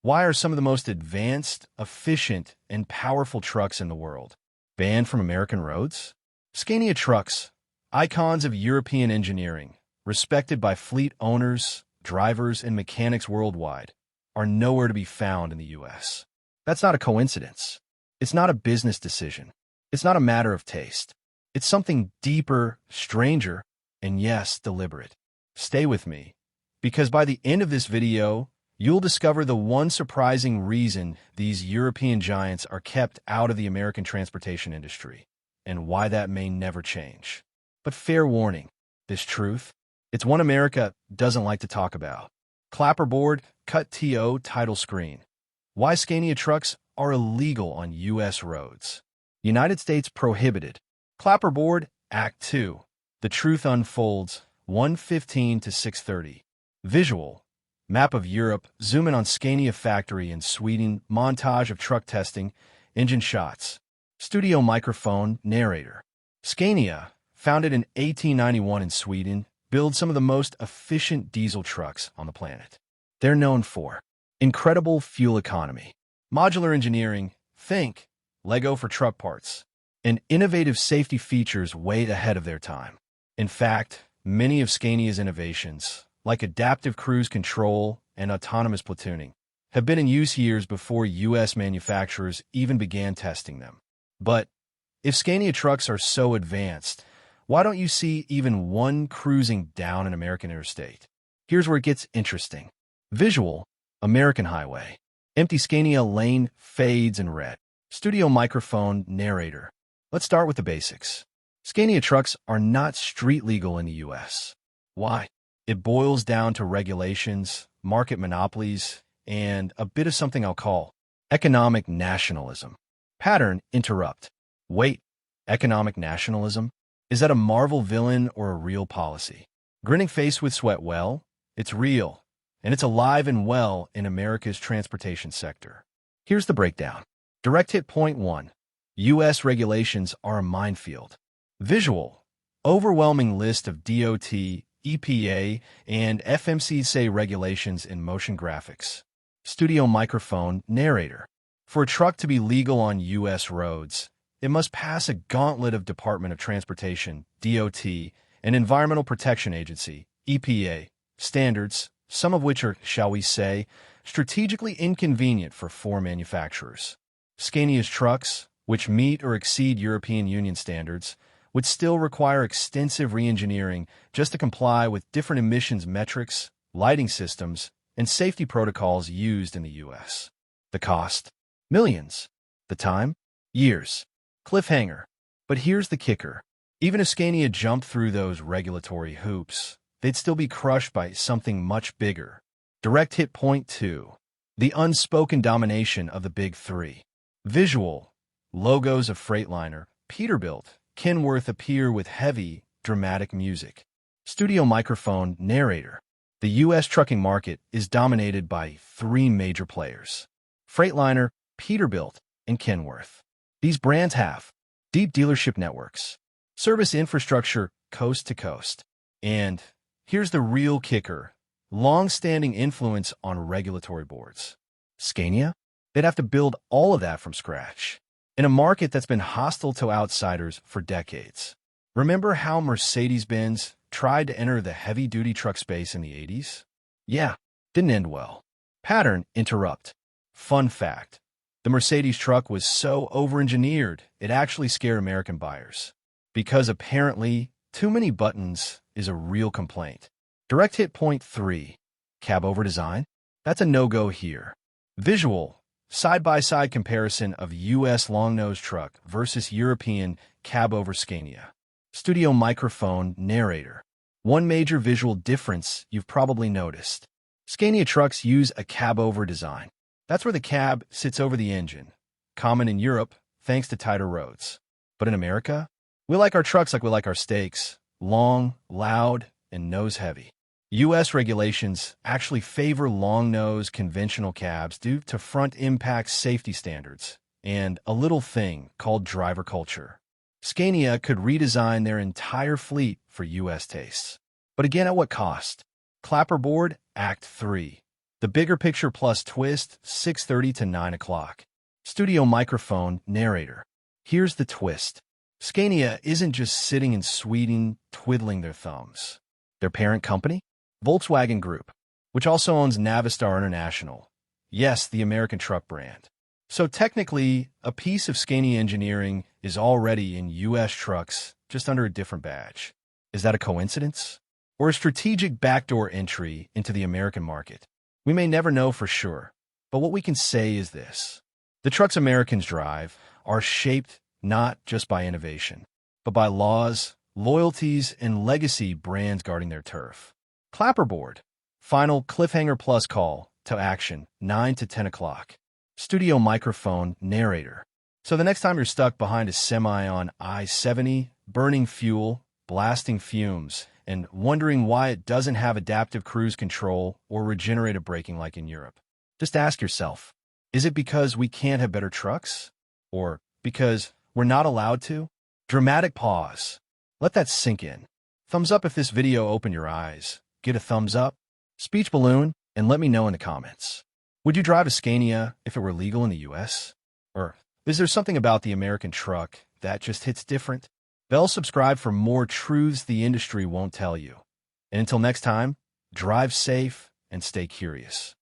Why are some of the most advanced, efficient, and powerful trucks in the world banned from American roads? Scania Trucks, icons of European engineering, respected by fleet owners, drivers, and mechanics worldwide, are nowhere to be found in the U.S. That's not a coincidence. It's not a business decision. It's not a matter of taste. It's something deeper, stranger, and yes, deliberate. Stay with me, because by the end of this video, you'll discover the one surprising reason these European giants are kept out of the American transportation industry, and why that may never change. But fair warning, this truth, it's one America doesn't like to talk about. Clapperboard, cut TO, title screen. Why Scania trucks are illegal on U.S. roads. United States prohibited. Clapperboard, Act 2. The truth unfolds, 1:15 to 6:30. Visual. Map of Europe, zoom in on Scania factory in Sweden, montage of truck testing, engine shots. Studio microphone, narrator. Scania, founded in 1891 in Sweden, builds some of the most efficient diesel trucks on the planet. They're known for incredible fuel economy, modular engineering, think Lego for truck parts, and innovative safety features way ahead of their time. In fact, many of Scania's innovations, like adaptive cruise control and autonomous platooning, have been in use years before U.S. manufacturers even began testing them. But if Scania trucks are so advanced, why don't you see even one cruising down an American interstate? Here's where it gets interesting. Visual, American highway. Empty Scania lane fades in red. Studio microphone, narrator. Let's start with the basics. Scania trucks are not street legal in the U.S. Why? It boils down to regulations, market monopolies, and a bit of something I'll call economic nationalism. Pattern, interrupt. Wait, economic nationalism? Is that a Marvel villain or a real policy? Grinning face with sweat, well, it's real, and it's alive and well in America's transportation sector. Here's the breakdown. Direct hit point 1. U.S. regulations are a minefield. Visual. Overwhelming list of DOT, EPA, and FMCSA regulations in motion graphics. Studio microphone, narrator. For a truck to be legal on U.S. roads, it must pass a gauntlet of Department of Transportation, DOT, and Environmental Protection Agency, EPA, standards, some of which are, shall we say, strategically inconvenient for four manufacturers. Scania's trucks, which meet or exceed European Union standards, would still require extensive re-engineering just to comply with different emissions metrics, lighting systems, and safety protocols used in the U.S. The cost? Millions. The time? Years. Cliffhanger. But here's the kicker. Even if Scania jumped through those regulatory hoops, they'd still be crushed by something much bigger. Direct hit point 2. The unspoken domination of the big three. Visual. Logos of Freightliner, Peterbilt, Kenworth appear with heavy, dramatic music. Studio microphone, narrator. The U.S. trucking market is dominated by three major players: Freightliner, Peterbilt, and Kenworth. These brands have deep dealership networks, service infrastructure coast to coast, and, here's the real kicker, long-standing influence on regulatory boards. Scania? They'd have to build all of that from scratch, in a market that's been hostile to outsiders for decades. Remember how Mercedes-Benz tried to enter the heavy-duty truck space in the 80s? Yeah, didn't end well. Pattern, interrupt. Fun fact. The Mercedes truck was so over-engineered, it actually scared American buyers. Because apparently, too many buttons is a real complaint. Direct hit point 3. Cab over design? That's a no-go here. Visual. Side-by-side comparison of U.S. long-nose truck versus European cab over Scania. Studio microphone, narrator. One major visual difference you've probably noticed. Scania trucks use a cab-over design. That's where the cab sits over the engine, common in Europe thanks to tighter roads. But in America, we like our trucks like we like our steaks, long, loud, and nose-heavy. U.S. regulations actually favor long-nose conventional cabs due to front impact safety standards and a little thing called driver culture. Scania could redesign their entire fleet for U.S. tastes. But again, at what cost? Clapperboard, Act 3. The Bigger Picture Plus Twist, 6:30 to 9 o'clock. Studio microphone, narrator. Here's the twist. Scania isn't just sitting in Sweden twiddling their thumbs. Their parent company? Volkswagen Group, which also owns Navistar International. Yes, the American truck brand. So technically, a piece of Scania engineering is already in U.S. trucks, just under a different badge. Is that a coincidence? Or a strategic backdoor entry into the American market? We may never know for sure, but what we can say is this. The trucks Americans drive are shaped not just by innovation, but by laws, loyalties, and legacy brands guarding their turf. Clapperboard. Final cliffhanger plus call to action, 9 to 10 o'clock. Studio microphone, narrator. So the next time you're stuck behind a semi on I-70, burning fuel, blasting fumes, and wondering why it doesn't have adaptive cruise control or regenerative braking like in Europe, just ask yourself, is it because we can't have better trucks? Or because we're not allowed to? Dramatic pause. Let that sink in. Thumbs up if this video opened your eyes. Get a thumbs up, speech balloon, and let me know in the comments. Would you drive a Scania if it were legal in the US? Or is there something about the American truck that just hits different? Bell subscribe for more truths the industry won't tell you. And until next time, drive safe and stay curious.